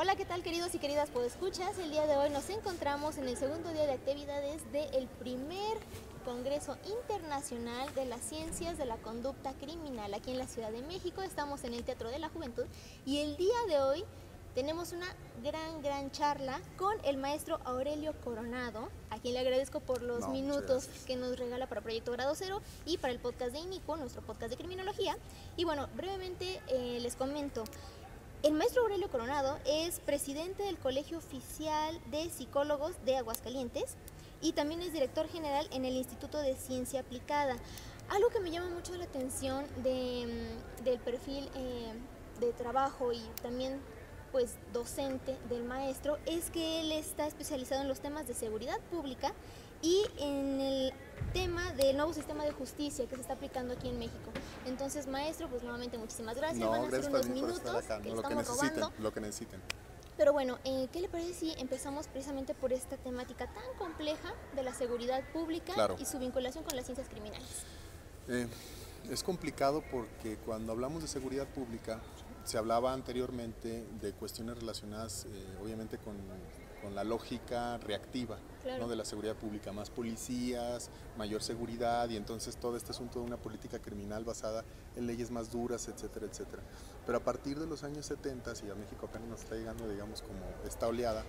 Hola, ¿qué tal queridos y queridas podescuchas? El día de hoy nos encontramos en el segundo día de actividades del primer Congreso Internacional de las Ciencias de la Conducta Criminal aquí en la Ciudad de México. Estamos en el Teatro de la Juventud y el día de hoy tenemos una gran charla con el maestro Aurelio Coronado, a quien le agradezco por los minutos que nos regala para Proyecto Grado Cero y para el podcast de Inicuo, nuestro podcast de criminología. Y bueno, brevemente les comento. El maestro Aurelio Coronado es presidente del Colegio Oficial de Psicólogos de Aguascalientes y también es director general en el Instituto de Ciencia Aplicada. Algo que me llama mucho la atención del perfil de trabajo y también pues docente del maestro es que él está especializado en los temas de seguridad pública y en el tema del nuevo sistema de justicia que se está aplicando aquí en México. Entonces, maestro, pues nuevamente muchísimas gracias. No, Van a ser unos minutos por estar acá, que no, estamos robando. lo que necesiten. Pero bueno, ¿qué le parece si empezamos precisamente por esta temática tan compleja de la seguridad pública y su vinculación con las ciencias criminales? Es complicado porque cuando hablamos de seguridad pública se hablaba anteriormente de cuestiones relacionadas obviamente con la lógica reactiva, ¿no? De la seguridad pública, más policías, mayor seguridad y entonces todo este asunto de una política criminal basada en leyes más duras, etcétera, etcétera. Pero a partir de los años 70, y a México apenas nos está llegando, digamos, como esta oleada,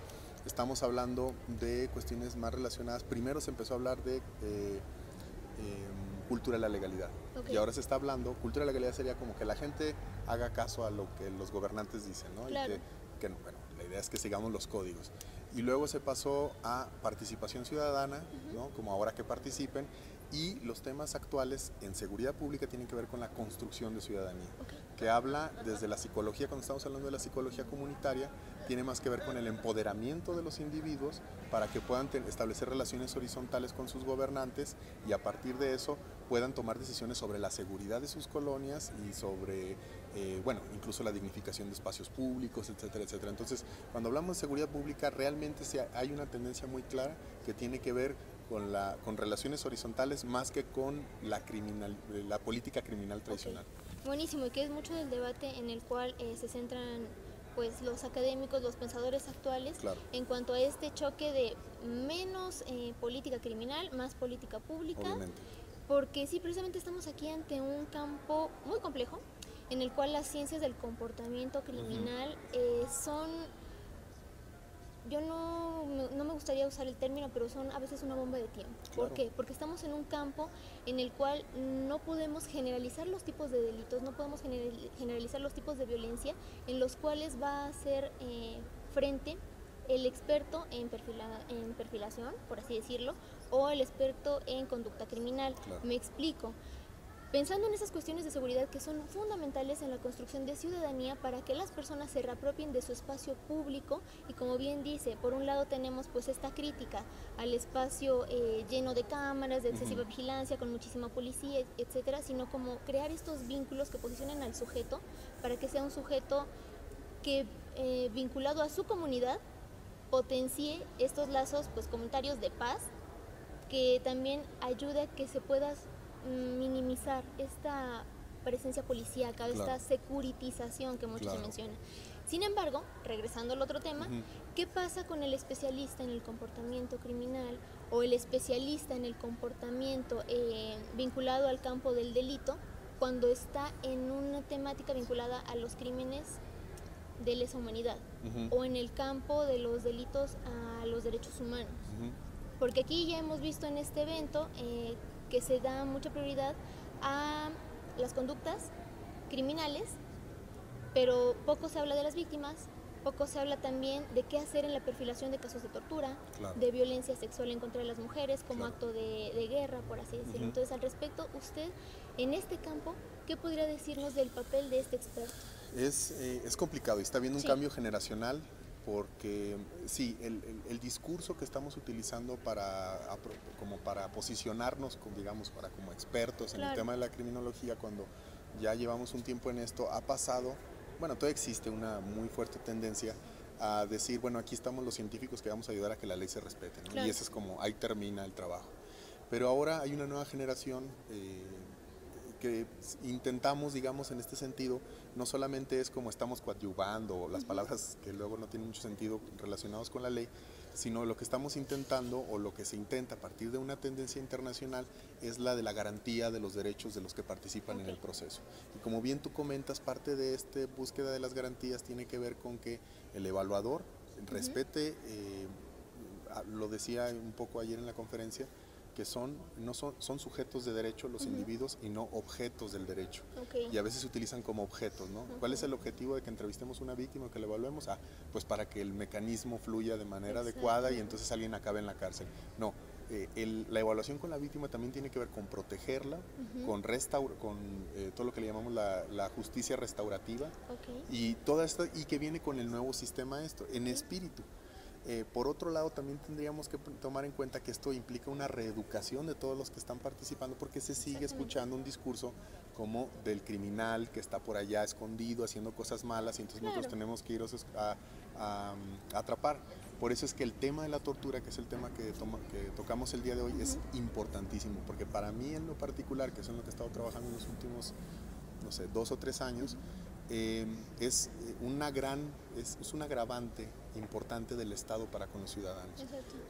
estamos hablando de cuestiones más relacionadas. Primero se empezó a hablar de cultura de la legalidad. Y ahora se está hablando, cultura de la legalidad sería como que la gente haga caso a lo que los gobernantes dicen, ¿no? Y que bueno, la idea es que sigamos los códigos. Y luego se pasó a participación ciudadana, ¿no? Como ahora que participen, y los temas actuales en seguridad pública tienen que ver con la construcción de ciudadanía, que habla desde la psicología. Cuando estamos hablando de la psicología comunitaria, tiene más que ver con el empoderamiento de los individuos para que puedan establecer relaciones horizontales con sus gobernantes y a partir de eso puedan tomar decisiones sobre la seguridad de sus colonias y sobre, bueno, incluso la dignificación de espacios públicos, etcétera, etcétera. Entonces, cuando hablamos de seguridad pública, realmente hay una tendencia muy clara que tiene que ver con relaciones horizontales más que con la política criminal tradicional. Buenísimo, y que es mucho del debate en el cual se centran pues los académicos, los pensadores actuales, en cuanto a este choque de menos política criminal, más política pública. Obviamente. Porque sí, precisamente estamos aquí ante un campo muy complejo, en el cual las ciencias del comportamiento criminal son, yo no me gustaría usar el término, pero son a veces una bomba de tiempo. ¿Por qué? Porque estamos en un campo en el cual no podemos generalizar los tipos de delitos, no podemos generalizar los tipos de violencia en los cuales va a hacer frente el experto en perfilación, por así decirlo, o el experto en conducta criminal. Me explico. Pensando en esas cuestiones de seguridad que son fundamentales en la construcción de ciudadanía para que las personas se reapropien de su espacio público y como bien dice, por un lado tenemos pues esta crítica al espacio lleno de cámaras, de excesiva vigilancia, con muchísima policía, etcétera, sino como crear estos vínculos que posicionen al sujeto para que sea un sujeto que vinculado a su comunidad potencie estos lazos pues comunitarios de paz, que también ayude a que se pueda minimizar esta presencia policíaca, esta securitización que mucho se menciona. Sin embargo, regresando al otro tema, ¿qué pasa con el especialista en el comportamiento criminal o el especialista en el comportamiento vinculado al campo del delito cuando está en una temática vinculada a los crímenes de lesa humanidad o en el campo de los delitos a los derechos humanos? Porque aquí ya hemos visto en este evento que se da mucha prioridad a las conductas criminales, pero poco se habla de las víctimas, poco se habla también de qué hacer en la perfilación de casos de tortura, de violencia sexual en contra de las mujeres como acto de guerra, por así decirlo. Entonces, al respecto, usted, en este campo, ¿qué podría decirnos del papel de este experto? Es complicado y está habiendo un cambio generacional porque sí, el discurso que estamos utilizando como para posicionarnos, digamos, como expertos en el tema de la criminología, cuando ya llevamos un tiempo en esto, ha pasado, bueno, todavía existe una muy fuerte tendencia a decir, bueno, aquí estamos los científicos que vamos a ayudar a que la ley se respete, ¿no? Y eso es como, ahí termina el trabajo. Pero ahora hay una nueva generación que intentamos, digamos, en este sentido, no solamente es como estamos coadyuvando, las palabras que luego no tienen mucho sentido relacionados con la ley, sino lo que estamos intentando o lo que se intenta a partir de una tendencia internacional es la de la garantía de los derechos de los que participan en el proceso. Y como bien tú comentas, parte de esta búsqueda de las garantías tiene que ver con que el evaluador respete, lo decía un poco ayer en la conferencia, que son sujetos de derecho los individuos y no objetos del derecho. Y a veces se utilizan como objetos, ¿no? ¿Cuál es el objetivo de que entrevistemos a una víctima o que la evaluemos? Pues para que el mecanismo fluya de manera adecuada y entonces alguien acabe en la cárcel. No, la evaluación con la víctima también tiene que ver con protegerla, con todo lo que le llamamos la justicia restaurativa y toda esto, y que viene con el nuevo sistema en espíritu. Por otro lado, también tendríamos que tomar en cuenta que esto implica una reeducación de todos los que están participando, porque se sigue escuchando un discurso como del criminal que está por allá escondido haciendo cosas malas y entonces nosotros tenemos que irnos a atrapar. Por eso es que el tema de la tortura, que es el tema que tocamos el día de hoy, es importantísimo, porque para mí en lo particular, que es en lo que he estado trabajando en los últimos, no sé, 2 o 3 años, es un agravante importante del Estado para con los ciudadanos.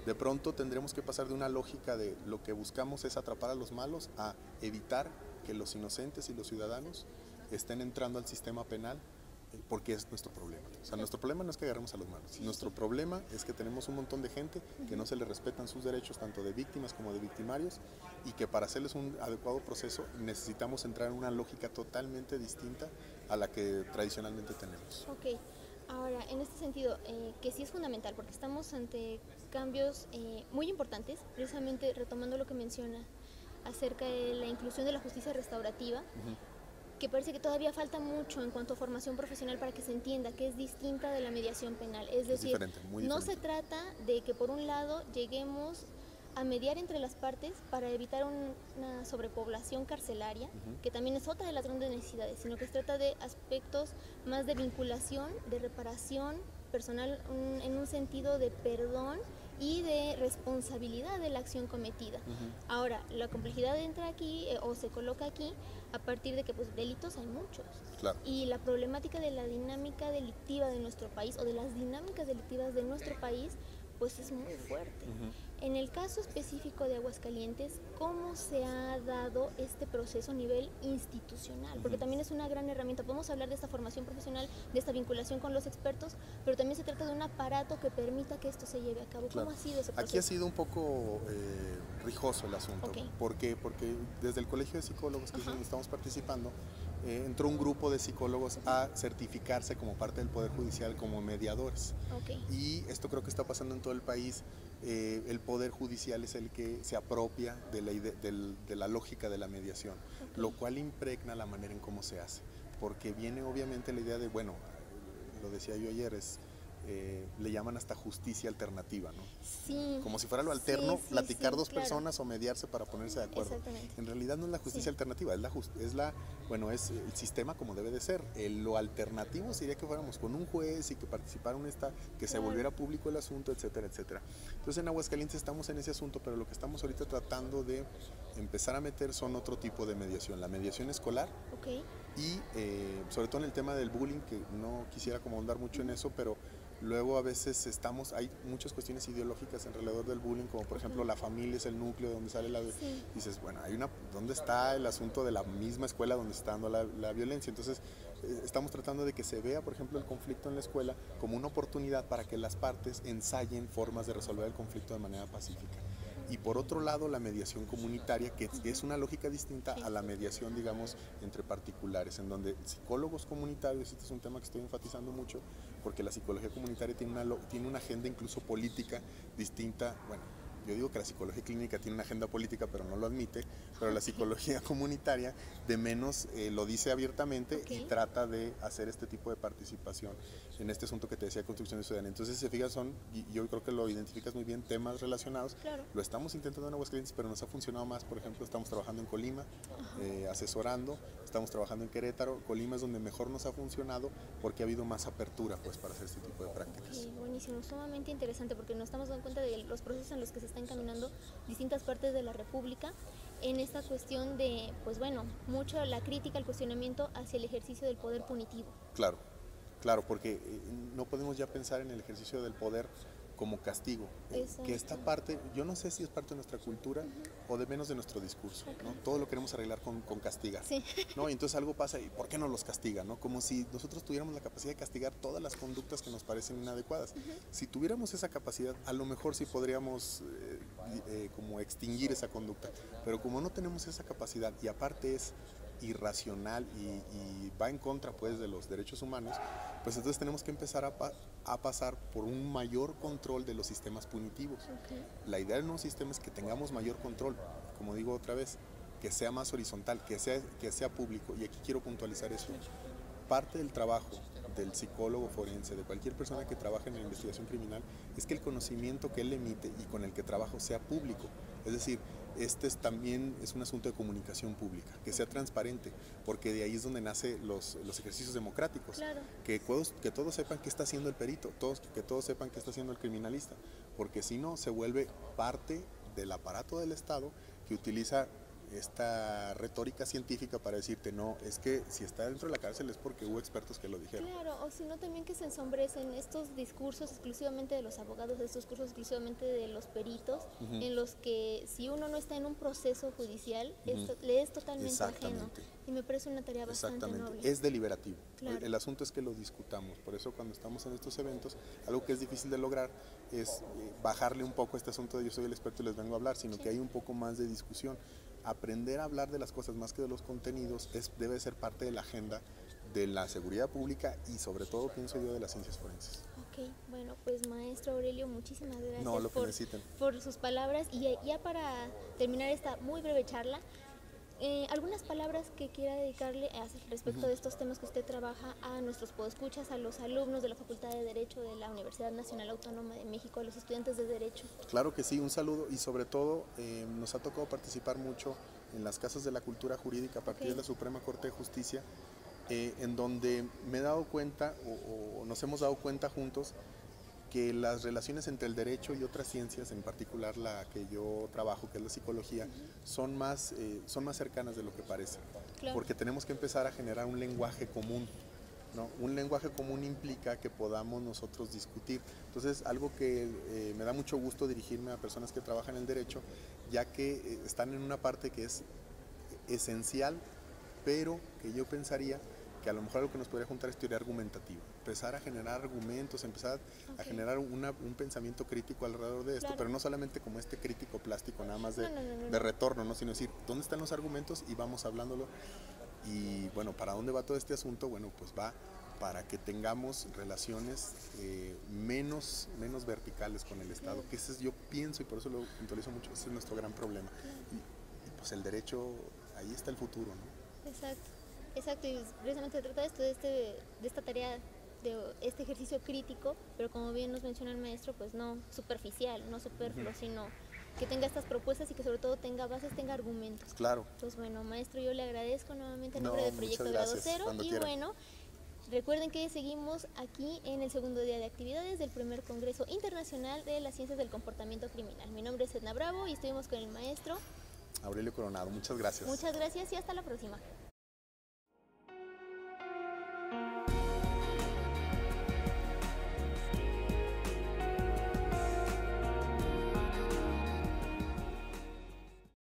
De pronto tendremos que pasar de una lógica de lo que buscamos es atrapar a los malos a evitar que los inocentes y los ciudadanos estén entrando al sistema penal, porque es nuestro problema. O sea, nuestro problema no es que agarremos a los malos, nuestro problema es que tenemos un montón de gente que no se le respetan sus derechos, tanto de víctimas como de victimarios, y que para hacerles un adecuado proceso necesitamos entrar en una lógica totalmente distinta a la que tradicionalmente tenemos. Ok, ahora en este sentido, que sí es fundamental, porque estamos ante cambios muy importantes, precisamente retomando lo que menciona acerca de la inclusión de la justicia restaurativa, que parece que todavía falta mucho en cuanto a formación profesional para que se entienda que es distinta de la mediación penal. Es decir, diferente, muy diferente. No se trata de que por un lado lleguemos a mediar entre las partes para evitar una sobrepoblación carcelaria, que también es otra de las grandes necesidades, sino que se trata de aspectos más de vinculación, de reparación personal, en un sentido de perdón y de responsabilidad de la acción cometida. Ahora, la complejidad entra aquí o se coloca aquí a partir de que pues delitos hay muchos. Claro. Y la problemática de la dinámica delictiva de nuestro país o de las dinámicas delictivas de nuestro país pues es muy fuerte. En el caso específico de Aguascalientes, ¿cómo se ha dado este proceso a nivel institucional? Porque también es una gran herramienta. Podemos hablar de esta formación profesional, de esta vinculación con los expertos, pero también se trata de un aparato que permita que esto se lleve a cabo. Claro. ¿Cómo ha sido ese proceso? Aquí ha sido un poco rijoso el asunto. ¿Por qué? Porque desde el Colegio de Psicólogos que estamos participando, entró un grupo de psicólogos a certificarse como parte del Poder Judicial como mediadores. Y esto creo que está pasando en todo el país. El Poder Judicial es el que se apropia de la lógica de la mediación, lo cual impregna la manera en cómo se hace, porque viene obviamente la idea de, bueno, lo decía yo ayer, le llaman hasta justicia alternativa, ¿no? Sí. Como si fuera lo alterno, platicar dos personas o mediarse para ponerse de acuerdo. En realidad no es la justicia alternativa, es el sistema como debe de ser. Lo alternativo sería que fuéramos con un juez y que participara que se volviera público el asunto, etcétera, etcétera. Entonces en Aguascalientes estamos en ese asunto, pero lo que estamos ahorita tratando de empezar a meter son otro tipo de mediación, la mediación escolar. Y sobre todo en el tema del bullying, que no quisiera como ahondar mucho en eso, pero luego a veces hay muchas cuestiones ideológicas alrededor del bullying, como por ejemplo la familia es el núcleo de donde sale dices, bueno, ¿dónde está el asunto de la misma escuela donde está dando la violencia? Entonces estamos tratando de que se vea, por ejemplo, el conflicto en la escuela como una oportunidad para que las partes ensayen formas de resolver el conflicto de manera pacífica. Y por otro lado, la mediación comunitaria, que es una lógica distinta a la mediación, digamos, entre particulares, en donde psicólogos comunitarios, este es un tema que estoy enfatizando mucho, porque la psicología comunitaria tiene una agenda incluso política distinta. Bueno, yo digo que la psicología clínica tiene una agenda política, pero no lo admite, pero la psicología comunitaria de menos lo dice abiertamente y trata de hacer este tipo de participación en este asunto que te decía, construcción ciudadana. Entonces, si se fijan, yo creo que lo identificas muy bien, temas relacionados. Lo estamos intentando en Aguascalientes, pero nos ha funcionado más. Por ejemplo, estamos trabajando en Colima, asesorando, estamos trabajando en Querétaro. Colima es donde mejor nos ha funcionado porque ha habido más apertura pues para hacer este tipo de prácticas. Buenísimo, sumamente interesante, porque nos estamos dando cuenta de los procesos en los que se está encaminando distintas partes de la República en esta cuestión de, pues bueno, mucho la crítica, el cuestionamiento hacia el ejercicio del poder punitivo. Claro, claro, porque no podemos ya pensar en el ejercicio del poder como castigo, que esta parte, yo no sé si es parte de nuestra cultura o de menos de nuestro discurso, ¿no? Todo lo queremos arreglar con castigar, ¿no? Y entonces algo pasa y ¿por qué no los castiga, no? Como si nosotros tuviéramos la capacidad de castigar todas las conductas que nos parecen inadecuadas. Si tuviéramos esa capacidad, a lo mejor sí podríamos como extinguir esa conducta, pero como no tenemos esa capacidad y aparte es irracional y va en contra pues de los derechos humanos, pues entonces tenemos que empezar a pasar por un mayor control de los sistemas punitivos. La idea del nuevo sistema es que tengamos mayor control, como digo otra vez, que sea más horizontal, que sea público, y aquí quiero puntualizar eso. Parte del trabajo del psicólogo forense, de cualquier persona que trabaje en la investigación criminal, es que el conocimiento que él emite y con el que trabajo sea público. Es decir, también es un asunto de comunicación pública, que sea transparente, porque de ahí es donde nacen los ejercicios democráticos. Claro. Que todos sepan qué está haciendo el perito, que todos sepan qué está haciendo el criminalista, porque si no se vuelve parte del aparato del Estado que utiliza esta retórica científica para decirte, no, es que si está dentro de la cárcel es porque hubo expertos que lo dijeron. Claro, o si no también que se ensombrecen estos discursos exclusivamente de los abogados, estos cursos exclusivamente de los peritos, en los que si uno no está en un proceso judicial, le es totalmente ajeno. Y me parece una tarea bastante noble. Es deliberativo. Claro. El asunto es que lo discutamos. Por eso cuando estamos en estos eventos, algo que es difícil de lograr es bajarle un poco este asunto de yo soy el experto y les vengo a hablar, sino que hay un poco más de discusión. Aprender a hablar de las cosas más que de los contenidos debe ser parte de la agenda de la seguridad pública y sobre todo, pienso yo, de las ciencias forenses. Ok, bueno, pues maestro Aurelio, muchísimas gracias por sus palabras. Y ya para terminar esta muy breve charla, algunas palabras que quiera dedicarle respecto de estos temas que usted trabaja a nuestros podescuchas, a los alumnos de la Facultad de Derecho de la Universidad Nacional Autónoma de México, a los estudiantes de Derecho. Claro que sí, un saludo y sobre todo nos ha tocado participar mucho en las casas de la cultura jurídica a partir de la Suprema Corte de Justicia, en donde me he dado cuenta o nos hemos dado cuenta juntos que las relaciones entre el derecho y otras ciencias, en particular la que yo trabajo, que es la psicología, son más cercanas de lo que parece. Claro. Porque tenemos que empezar a generar un lenguaje común, ¿no? Un lenguaje común implica que podamos nosotros discutir. Entonces, algo que me da mucho gusto dirigirme a personas que trabajan en el derecho, ya que están en una parte que es esencial, pero que yo pensaría que a lo mejor algo que nos podría juntar es teoría argumentativa, empezar a generar argumentos, empezar a generar un pensamiento crítico alrededor de esto, pero no solamente como este crítico plástico, nada más de retorno, ¿no? Sino decir, ¿dónde están los argumentos? Y vamos hablándolo. Y bueno, ¿para dónde va todo este asunto? Bueno, pues va para que tengamos relaciones menos verticales con el Estado, que ese es, yo pienso, y por eso lo puntualizo mucho, ese es nuestro gran problema. Y pues el derecho, ahí está el futuro, ¿no? Exacto, y precisamente se trata de esto, de esta tarea, de este ejercicio crítico, pero como bien nos menciona el maestro, pues no superficial, no superfluo, sino que tenga estas propuestas y que sobre todo tenga bases, tenga argumentos. Claro. Pues bueno, maestro, yo le agradezco nuevamente en nombre del Proyecto Grado Cero y bueno, recuerden que seguimos aquí en el segundo día de actividades del primer Congreso Internacional de las Ciencias del Comportamiento Criminal. Mi nombre es Edna Bravo y estuvimos con el maestro Aurelio Coronado. Muchas gracias. Muchas gracias y hasta la próxima.